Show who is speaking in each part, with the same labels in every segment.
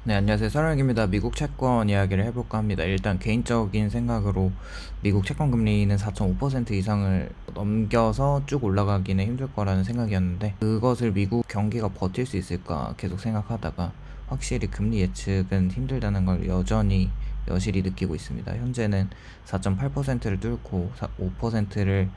Speaker 1: 네, 안녕하세요. 설학입니다. 미국 채권 이야기를 해볼까 합니다. 일단 개인적인 생각으로 미국 채권 금리는 4.5% 이상을 넘겨서 쭉 올라가기는 힘들 거라는 생각이었는데, 그것을 미국 경기가 버틸 수 있을까 계속 생각하다가 확실히 금리 예측은 힘들다는 걸 여실히 느끼고 있습니다. 현재는 4.8%를 뚫고 5%를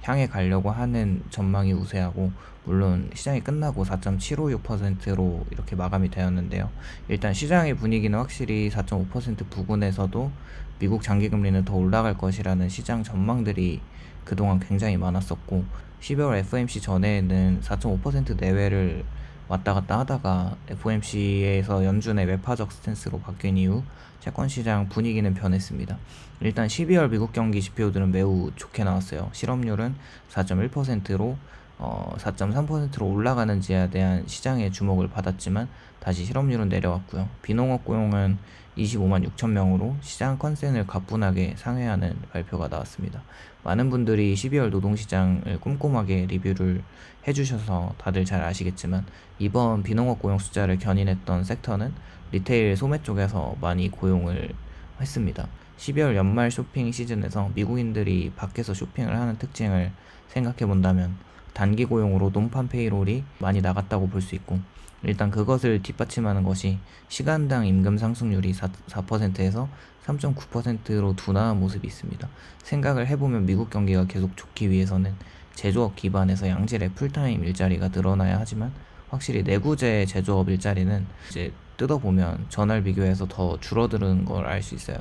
Speaker 1: 향해 가려고 하는 전망이 우세하고, 물론 시장이 끝나고 4.756%로 이렇게 마감이 되었는데요. 일단 시장의 분위기는 확실히 4.5% 부근에서도 미국 장기금리는 더 올라갈 것이라는 시장 전망들이 그동안 굉장히 많았었고, 12월 FOMC 전에는 4.5% 내외를 왔다 갔다 하다가 FOMC에서 연준의 매파적 스탠스로 바뀐 이후 채권 시장 분위기는 변했습니다. 일단 12월 미국 경기 지표들은 매우 좋게 나왔어요. 실업률은 4.1%로 4.3%로 올라가는지에 대한 시장의 주목을 받았지만 다시 실업률은 내려왔고요. 비농업 고용은 25만 6천 명으로 시장 컨센을 가뿐하게 상회하는 발표가 나왔습니다. 많은 분들이 12월 노동시장을 꼼꼼하게 리뷰를 해주셔서 다들 잘 아시겠지만, 이번 비농업 고용 숫자를 견인했던 섹터는 리테일 소매 쪽에서 많이 고용을 했습니다. 12월 연말 쇼핑 시즌에서 미국인들이 밖에서 쇼핑을 하는 특징을 생각해 본다면 단기 고용으로 논판 페이롤이 많이 나갔다고 볼 수 있고, 일단 그것을 뒷받침하는 것이 시간당 임금 상승률이 4%에서 3.9%로 둔화한 모습이 있습니다. 생각을 해보면 미국 경기가 계속 좋기 위해서는 제조업 기반에서 양질의 풀타임 일자리가 늘어나야 하지만, 확실히 내구재 제조업 일자리는 이제 뜯어보면 전월 비교해서 더 줄어드는 걸 알 수 있어요.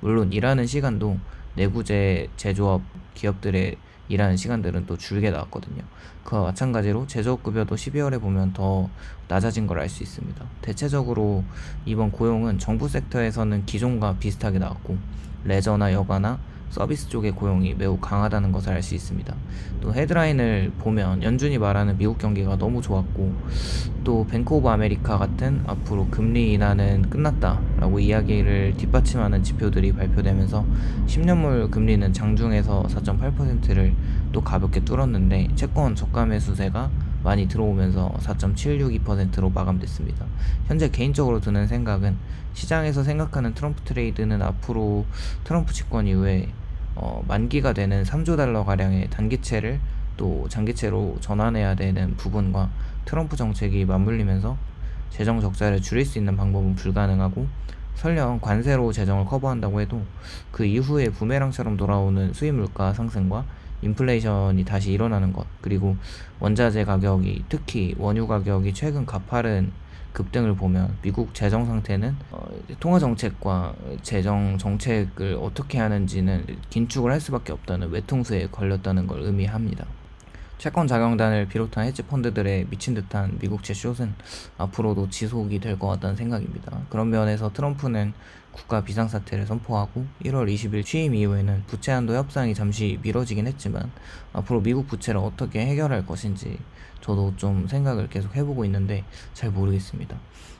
Speaker 1: 물론 일하는 시간도 내구재 제조업 기업들의 일하는 시간들은 또 줄게 나왔거든요. 그와 마찬가지로 제조업급여도 12월에 보면 더 낮아진 걸 알 수 있습니다. 대체적으로 이번 고용은 정부 섹터에서는 기존과 비슷하게 나왔고, 레저나 여가나 서비스 쪽의 고용이 매우 강하다는 것을 알 수 있습니다. 또 헤드라인을 보면 연준이 말하는 미국 경기가 너무 좋았고, 또 뱅크 오브 아메리카 같은 앞으로 금리 인하는 끝났다라고 이야기를 뒷받침하는 지표들이 발표되면서 10년물 금리는 장중에서 4.8%를 또 가볍게 뚫었는데, 채권 저가 매수세가 많이 들어오면서 4.762%로 마감됐습니다. 현재 개인적으로 드는 생각은, 시장에서 생각하는 트럼프 트레이드는 앞으로 트럼프 집권 이후에 만기가 되는 3조 달러 가량의 단기채를 또 장기채로 전환해야 되는 부분과 트럼프 정책이 맞물리면서 재정 적자를 줄일 수 있는 방법은 불가능하고, 설령 관세로 재정을 커버한다고 해도 그 이후에 부메랑처럼 돌아오는 수입 물가 상승과 인플레이션이 다시 일어나는 것, 그리고 원자재 가격이, 특히 원유 가격이 최근 가파른 급등을 보면 미국 재정 상태는 통화 정책과 재정 정책을 어떻게 하는지는 긴축을 할 수밖에 없다는 외통수에 걸렸다는 걸 의미합니다. 채권 자경단을 비롯한 헤지 펀드들의 미친 듯한 미국채 숏은 앞으로도 지속이 될 것 같다는 생각입니다. 그런 면에서 트럼프는 국가 비상사태를 선포하고 1월 20일 취임 이후에는 부채 한도 협상이 잠시 미뤄지긴 했지만, 앞으로 미국 부채를 어떻게 해결할 것인지 저도 좀 생각을 계속 해보고 있는데 잘 모르겠습니다.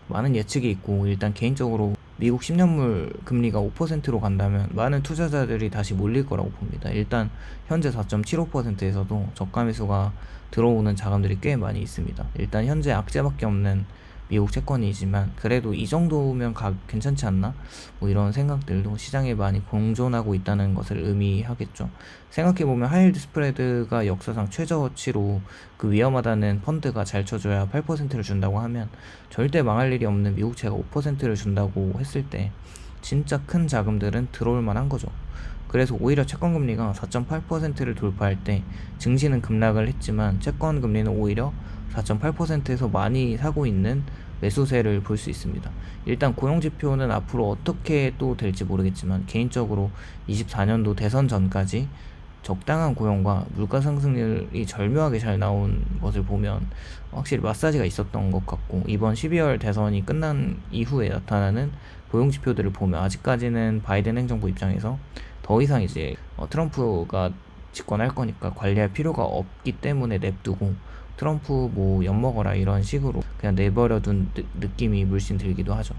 Speaker 1: 많은 예측이 있고, 일단 개인적으로 미국 10년물 금리가 5%로 간다면 많은 투자자들이 다시 몰릴 거라고 봅니다. 일단 현재 4.75%에서도 저가 매수가 들어오는 자금들이 꽤 많이 있습니다. 일단 현재 악재밖에 없는 미국 채권이지만 그래도 이 정도면 괜찮지 않나? 뭐 이런 생각들도 시장에 많이 공존하고 있다는 것을 의미하겠죠. 생각해보면 하이힐드 스프레드가 역사상 최저치로 그 위험하다는 펀드가 잘 쳐줘야 8%를 준다고 하면, 절대 망할 일이 없는 미국채가 5%를 준다고 했을 때 진짜 큰 자금들은 들어올 만한 거죠. 그래서 오히려 채권금리가 4.8%를 돌파할 때 증시는 급락을 했지만 채권금리는 오히려 4.8%에서 많이 사고 있는 매수세를 볼 수 있습니다. 일단 고용지표는 앞으로 어떻게 또 될지 모르겠지만, 개인적으로 24년도 대선 전까지 적당한 고용과 물가 상승률이 절묘하게 잘 나온 것을 보면 확실히 마사지가 있었던 것 같고, 이번 12월 대선이 끝난 이후에 나타나는 고용 지표들을 보면 아직까지는 바이든 행정부 입장에서 더 이상 이제 트럼프가 집권할 거니까 관리할 필요가 없기 때문에 냅두고 트럼프 뭐 엿먹어라 이런 식으로 그냥 내버려둔 느낌이 물씬 들기도 하죠.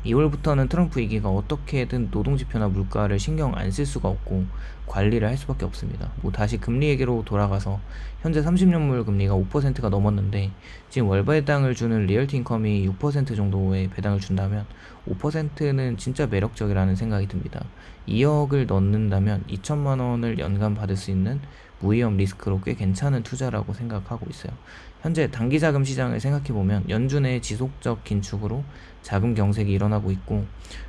Speaker 1: 2월부터는 트럼프 위기가 어떻게든 노동지표나 물가를 신경 안 쓸 수가 없고 관리를 할 수밖에 없습니다. 다시 금리 얘기로 돌아가서 현재 30년물 금리가 5%가 넘었는데 지금 월 배당을 주는 리얼티 인컴이 6% 정도의 배당을 준다면 5%는 진짜 매력적이라는 생각이 듭니다. 2억을 넣는다면 2천만 원을 연간 받을 수 있는 무위험 리스크로 꽤 괜찮은 투자라고 생각하고 있어요. 현재 단기자금 시장을 생각해보면 연준의 지속적 긴축으로 자금 경색이 일어나고 있고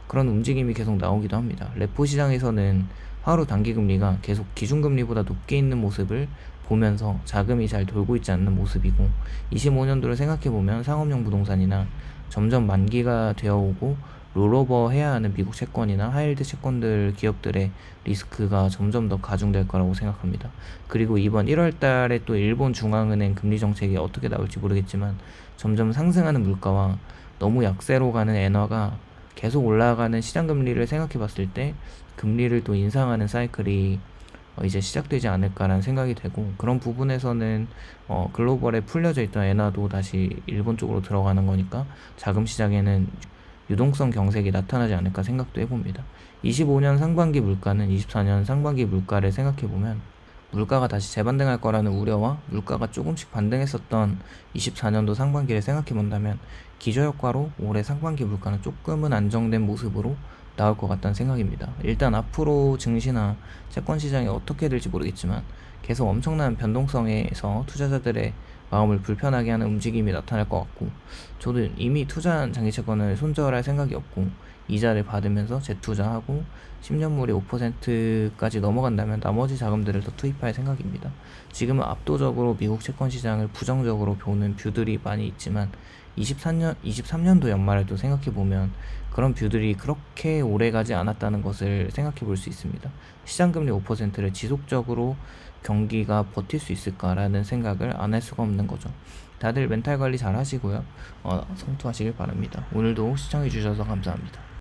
Speaker 1: 그런 움직임이 계속 나오기도 합니다. 레포 시장에서는 하루 단기금리가 계속 기준금리보다 높게 있는 모습을 보면서 자금이 잘 돌고 있지 않는 모습이고 25년도를 생각해보면 상업용 부동산이나 점점 만기가 되어오고 롤오버 해야 하는 미국 채권이나 하이힐드 채권들 기업들의 리스크가 점점 더 가중될 거라고 생각합니다. 그리고 이번 1월 달에 또 일본 중앙은행 금리 정책이 어떻게 나올지 모르겠지만 점점 상승하는 물가와 너무 약세로 가는 엔화가 계속 올라가는 시장 금리를 생각해 봤을 때 금리를 또 인상하는 사이클이 이제 시작되지 않을까라는 생각이 되고 그런 부분에서는 글로벌에 풀려져 있던 엔화도 다시 일본 쪽으로 들어가는 거니까 자금 시장에는 유동성 경색이 나타나지 않을까 생각도 해봅니다. 25년 상반기 물가는 24년 상반기 물가를 생각해보면 물가가 다시 재반등할 거라는 우려와 물가가 조금씩 반등했었던 24년도 상반기를 생각해본다면 기저효과로 올해 상반기 물가는 조금은 안정된 모습으로 나올 것 같다는 생각입니다. 일단 앞으로 증시나 채권 시장이 어떻게 될지 모르겠지만 계속 엄청난 변동성에서 투자자들의 마음을 불편하게 하는 움직임이 나타날 것 같고 저도 이미 투자한 장기채권을 손절할 생각이 없고 이자를 받으면서 재투자하고 10년물이 5%까지 넘어간다면 나머지 자금들을 더 투입할 생각입니다. 지금은 압도적으로 미국 채권 시장을 부정적으로 보는 뷰들이 많이 있지만 23년도 연말에도 생각해보면 그런 뷰들이 그렇게 오래가지 않았다는 것을 생각해 볼 수 있습니다. 시장금리 5%를 지속적으로 경기가 버틸 수 있을까라는 생각을 안 할 수가 없는 거죠. 다들 멘탈 관리 잘 하시고요. 성투하시길 바랍니다. 오늘도 시청해 주셔서 감사합니다.